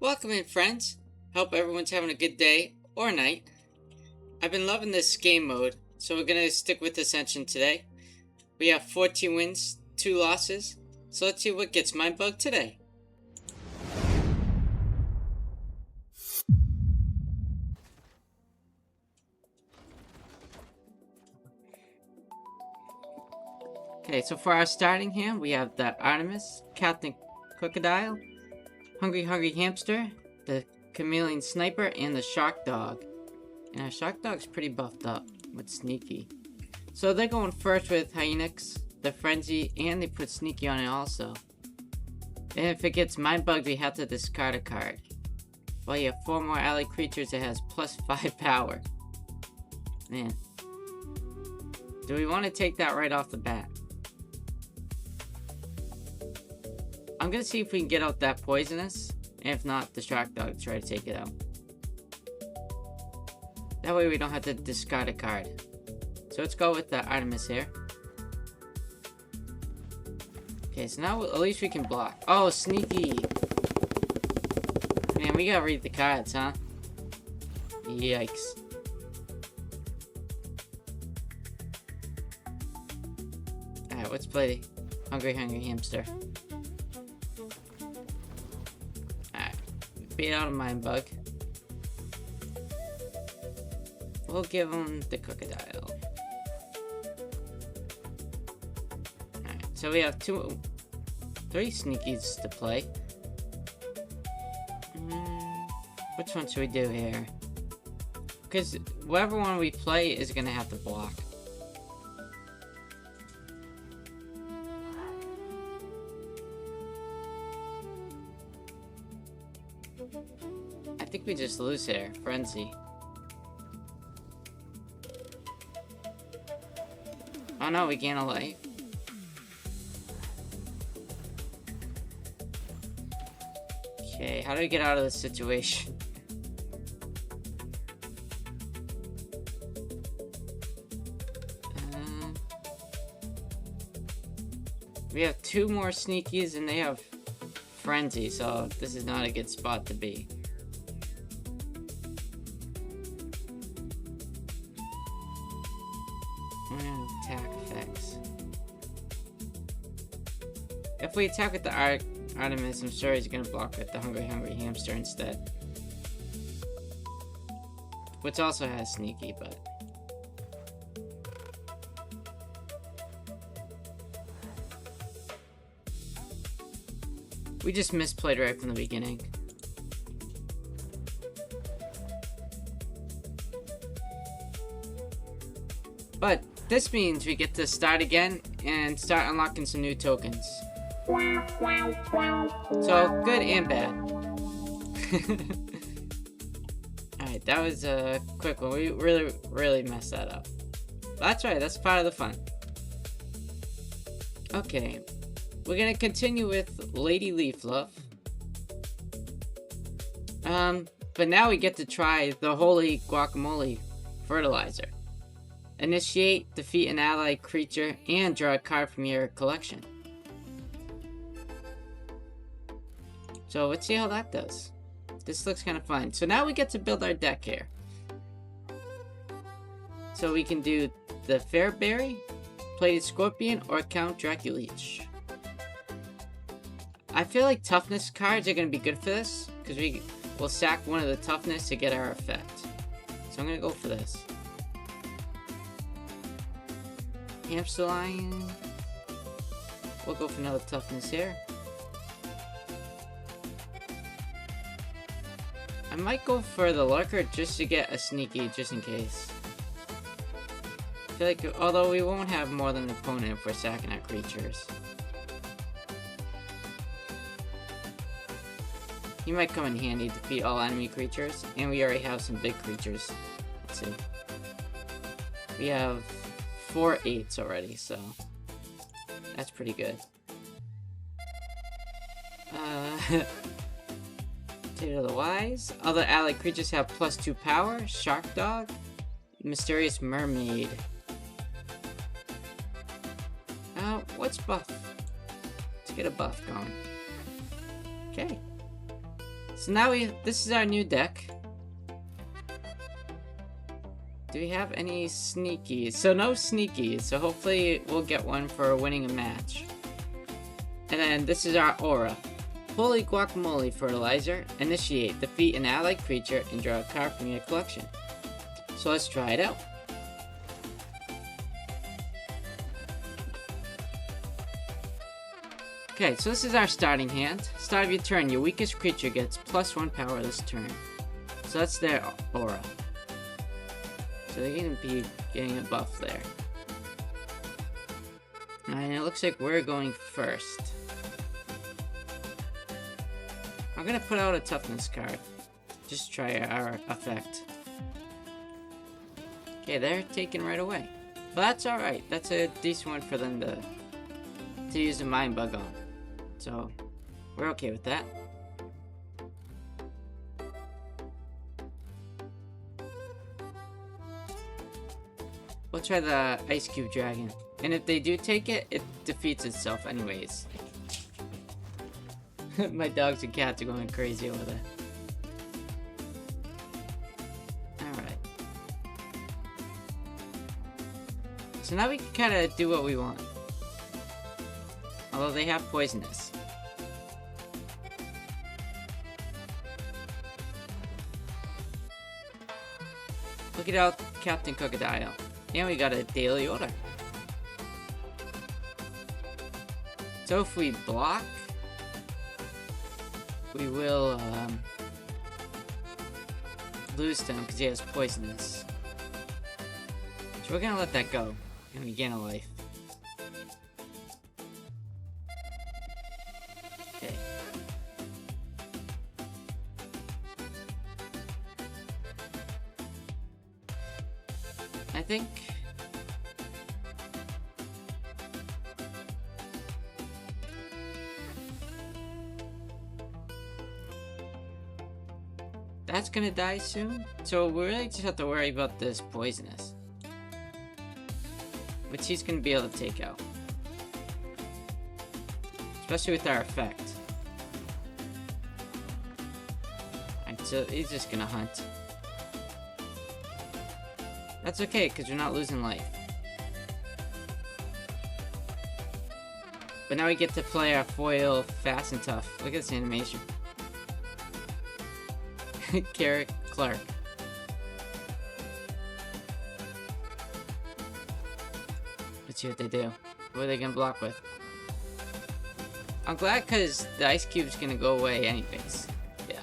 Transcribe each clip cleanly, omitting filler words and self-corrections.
Welcome in, friends. Hope everyone's having a good day or night. I've been loving this game mode, so we're gonna stick with Ascension today. We have 14 wins, 2 losses, so let's see what gets Mindbug today. Okay, so for our starting hand, we have the Artemis, Captain Crocodile, Hungry Hamster, the Chameleon Sniper, and the Shark Dog. And our Shark Dog's pretty buffed up with Sneaky. So they're going first with Hyenix, the Frenzy, and they put Sneaky on it also. And if it gets Mindbugged, we have to discard a card. Well, you have 4 more allied creatures that has plus 5 power. Man. Do we want to take that right off the bat? I'm gonna see if we can get out that Poisonous, and if not, the Shark Dog try to take it out. That way we don't have to discard a card. So let's go with the Artemis here. Okay, so now at least we can block. Oh, Sneaky! Man, we gotta read the cards, huh? Yikes. Alright, let's play Hungry Hamster. Beat out of Mindbug. We'll give him the Crocodile. Alright, so we have 3 Sneakies to play. Which one should we do here? Because whatever one we play is going to have to block. I think we just lose here. Frenzy. Oh no, we gain a life. Okay, how do we get out of this situation? We have 2 more Sneakies and they have Frenzy, so this is not a good spot to be. Attack effects. If we attack with the Artemis, I'm sure he's gonna block with the Hungry Hamster instead. Which also has Sneaky, but... we just misplayed right from the beginning. But this means we get to start again and start unlocking some new tokens. So, good and bad. Alright, that was a quick one. We really messed that up. But that's right, that's part of the fun. Okay. We're gonna continue with Lady Leaflove. But now we get to try the Holy Guacamole Fertilizer. Initiate, defeat an allied creature, and draw a card from your collection. So let's see how that does. This looks kind of fun. So now we get to build our deck here. So we can do the Fairberry, Plated Scorpion, or Count Draculeech. I feel like toughness cards are going to be good for this, because we will sack one of the toughness to get our effect. So I'm going to go for this. Hamster Lion. We'll go for another toughness here. I might go for the Lurker just to get a Sneaky, just in case. I feel like, although we won't have more than an opponent if we're sacking our creatures. He might come in handy to defeat all enemy creatures, and we already have some big creatures. Let's see. We have 4 8s already, so that's pretty good. Potato the Wise. Other allied creatures have +2 power. Shark Dog. Mysterious Mermaid. What's buff? Let's get a buff going. Okay. So now this is our new deck. Do we have any sneakies? So no sneakies, so hopefully we'll get one for winning a match. And then this is our aura. Holy Guacamole Fertilizer. Initiate. Defeat an allied creature and draw a card from your collection. So let's try it out. Okay, so this is our starting hand. Start of your turn, your weakest creature gets +1 power this turn. So that's their aura. So they're going to be getting a buff there. And it looks like we're going first. I'm going to put out a toughness card. Just try our effect. Okay, they're taken right away. But that's alright. That's a decent one for them to use a Mindbug on. So, we're okay with that. We'll try the Ice Cube Dragon. And if they do take it, it defeats itself anyways. My dogs and cats are going crazy over there. Alright. So now we can kind of do what we want. Although they have poisonous. Look it out, Captain Crocodile. And we got a daily order. So if we block, we will lose to him because he has poisonous. So we're gonna let that go. And we gain a life. Okay. I think that's gonna die soon, so we really just have to worry about this poisonous, which he's gonna be able to take out, especially with our effect. And so he's just gonna hunt. That's okay, because we're not losing life. But now we get to play our foil fast and tough. Look at this animation. Carrot Clark. Let's see what they do. What are they gonna block with? I'm glad because the ice cube's gonna go away anyways. Yeah.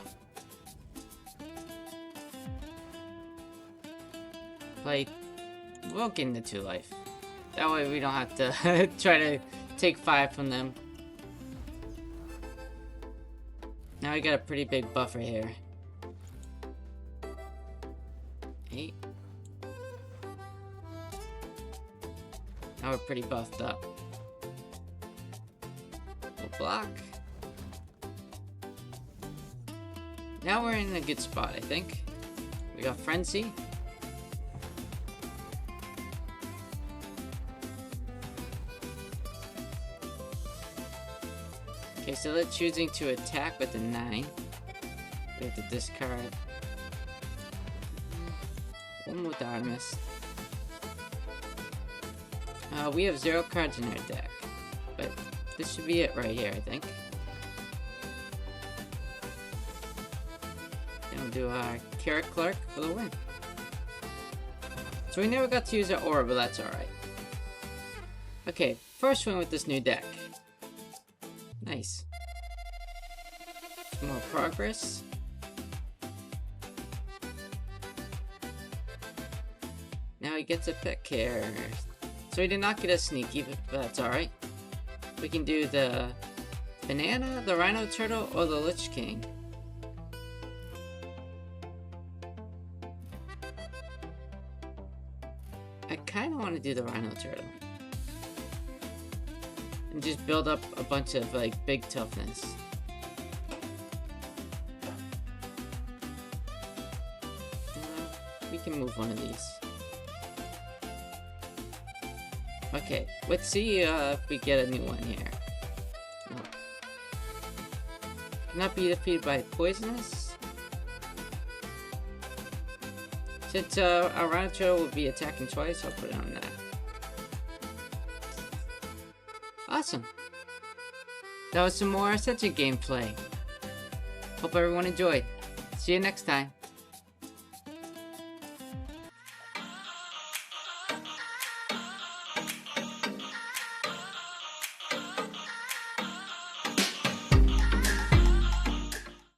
We'll get into 2 life. That way we don't have to try to take 5 from them. Now we got a pretty big buffer here. 8. Now we're pretty buffed up. We'll block. Now we're in a good spot, I think. We got Frenzy. Okay, so they're choosing to attack with a 9. We have to discard. One more Artemis. We have 0 cards in our deck, but this should be it right here, I think. Then we'll do our Carrot Clark for the win. So we never got to use our aura, but that's alright. Okay, first win with this new deck. Nice. More progress. Now he gets a pet care. So he did not get a sneaky, but that's alright. We can do the banana, the rhino turtle, or the Lich King. I kind of want to do the rhino turtle. And just build up a bunch of like big toughness. We can move one of these. Okay, let's see if we get a new one here. No. Not be defeated by poisonous. Since our Rancho will be attacking twice, I'll put it on that. Awesome. That was some more Ascension gameplay. Hope everyone enjoyed. See you next time.